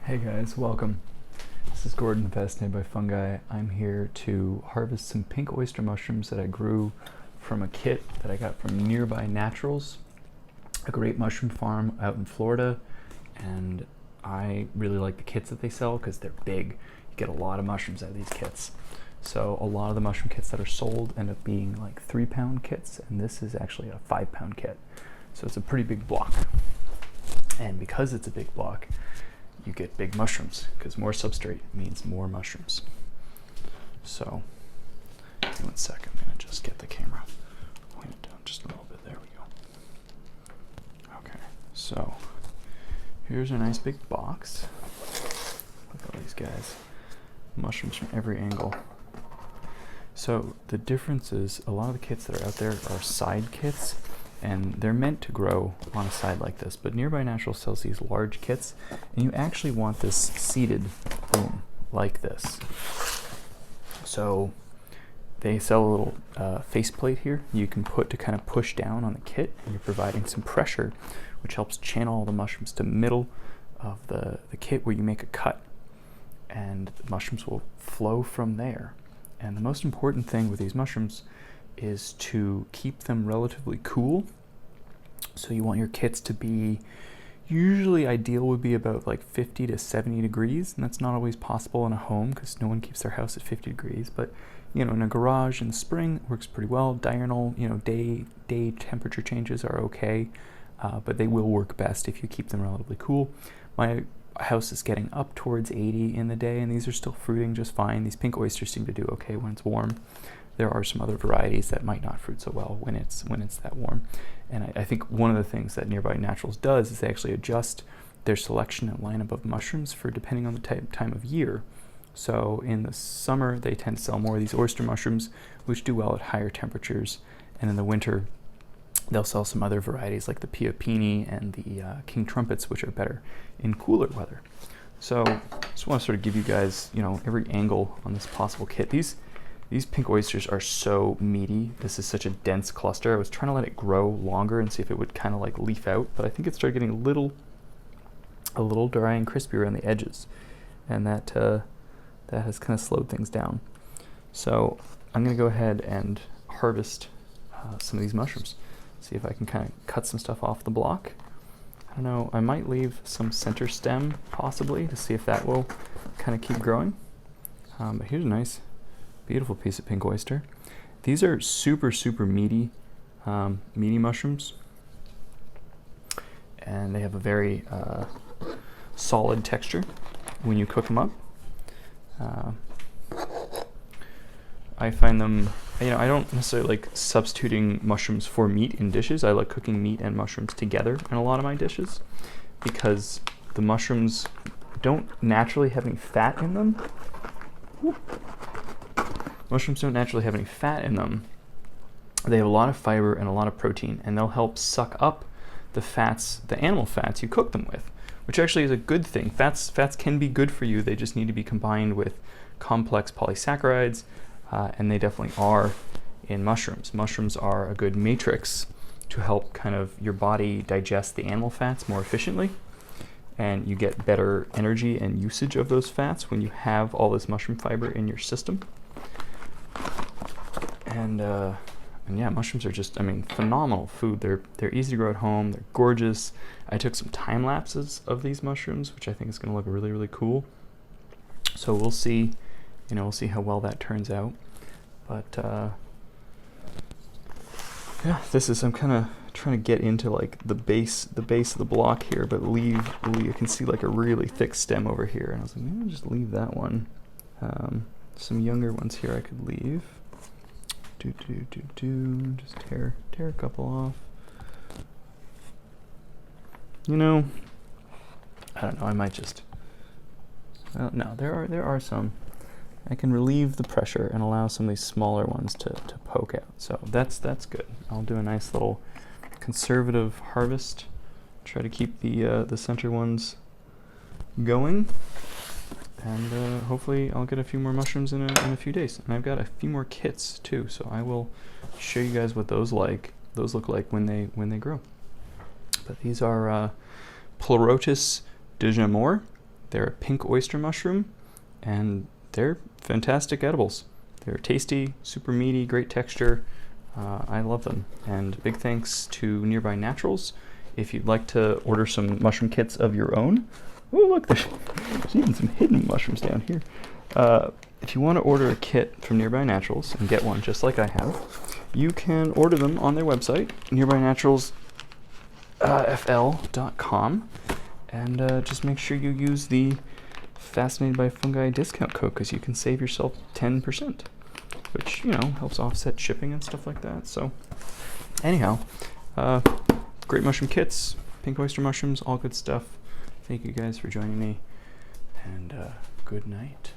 Hey guys, welcome. This is Gordon, Fascinated by Fungi. I'm here to harvest some pink oyster mushrooms that I grew from a kit that I got from Nearby Naturals, a great mushroom farm out in Florida. And I really like the kits that they sell because they're big. You get a lot of mushrooms out of these kits. So a lot of the mushroom kits that are sold end up being like 3-pound kits, and this is actually a 5-pound kit. So it's a pretty big block. And because it's a big block, you get big mushrooms, because more substrate means more mushrooms. So, give me 1 second, I'm going to just get the camera, point it down just a little bit, there we go. Okay, so, here's a nice big box. Look at all these guys, mushrooms from every angle. So, the difference is, a lot of the kits that are out there are side kits, and they're meant to grow on a side like this, but Nearby Natural sells these large kits, and you actually want this seated, boom, like this. So they sell a little faceplate here you can put to kind of push down on the kit, and you're providing some pressure, which helps channel all the mushrooms to middle of the kit where you make a cut, and the mushrooms will flow from there. And the most important thing with these mushrooms is to keep them relatively cool. So you want your kits to be, usually ideal would be about like 50 to 70 degrees, and that's not always possible in a home because no one keeps their house at 50 degrees, but you know, in a garage in the spring it works pretty well. Diurnal, you know, day temperature changes are okay, but they will work best if you keep them relatively cool. My house is getting up towards 80 in the day, and these are still fruiting just fine. These pink oysters seem to do okay when it's warm. There are some other varieties that might not fruit so well when it's that warm. And I think one of the things that Nearby Naturals does is they actually adjust their selection and lineup of mushrooms for depending on the time of year. So in the summer, they tend to sell more of these oyster mushrooms, which do well at higher temperatures. And in the winter, they'll sell some other varieties like the Piopini and the King Trumpets, which are better in cooler weather. So I just want to sort of give you guys, you know, every angle on this possible kit. These pink oysters are so meaty. This is such a dense cluster. I was trying to let it grow longer and see if it would kind of like leaf out, but I think it started getting a little dry and crispy around the edges, and that has kind of slowed things down. So I'm going to go ahead and harvest some of these mushrooms. See if I can kind of cut some stuff off the block. I don't know, I might leave some center stem possibly to see if that will kind of keep growing. But here's a nice, beautiful piece of pink oyster. These are super, super meaty mushrooms, and they have a very solid texture when you cook them up. I find them, you know, I don't necessarily like substituting mushrooms for meat in dishes. I like cooking meat and mushrooms together in a lot of my dishes because the mushrooms don't naturally have any fat in them. Mushrooms don't naturally have any fat in them. They have a lot of fiber and a lot of protein, and they'll help suck up the fats, the animal fats you cook them with, which actually is a good thing. Fats can be good for you. They just need to be combined with complex polysaccharides, and they definitely are in mushrooms. Mushrooms are a good matrix to help kind of your body digest the animal fats more efficiently, and you get better energy and usage of those fats when you have all this mushroom fiber in your system. And yeah, mushrooms are just, I mean, phenomenal food. They're easy to grow at home. They're gorgeous. I took some time lapses of these mushrooms, which I think is going to look really, really cool. So we'll see, you know, we'll see how well that turns out. But yeah, I'm kind of trying to get into like the base of the block here, but leave. You can see like a really thick stem over here, and I was like, maybe I'll just leave that one. Some younger ones here I could leave. Just tear a couple off. You know, I don't know, I might just, well, no, there are some. I can relieve the pressure and allow some of these smaller ones to poke out. So that's good. I'll do a nice little conservative harvest. Try to keep the center ones going. And hopefully I'll get a few more mushrooms in a few days. And I've got a few more kits too, so I will show you guys what those look like when they grow. But these are Pleurotus de Jamor. They're a pink oyster mushroom, and they're fantastic edibles. They're tasty, super meaty, great texture. I love them. And big thanks to Nearby Naturals. If you'd like to order some mushroom kits of your own, oh look, there's even some hidden mushrooms down here. If you want to order a kit from Nearby Naturals and get one just like I have, you can order them on their website, nearbynaturalsfl.com, and just make sure you use the Fascinated by Fungi discount code, because you can save yourself 10%, which, you know, helps offset shipping and stuff like that. So anyhow, great mushroom kits, pink oyster mushrooms, all good stuff. Thank you guys for joining me, and good night.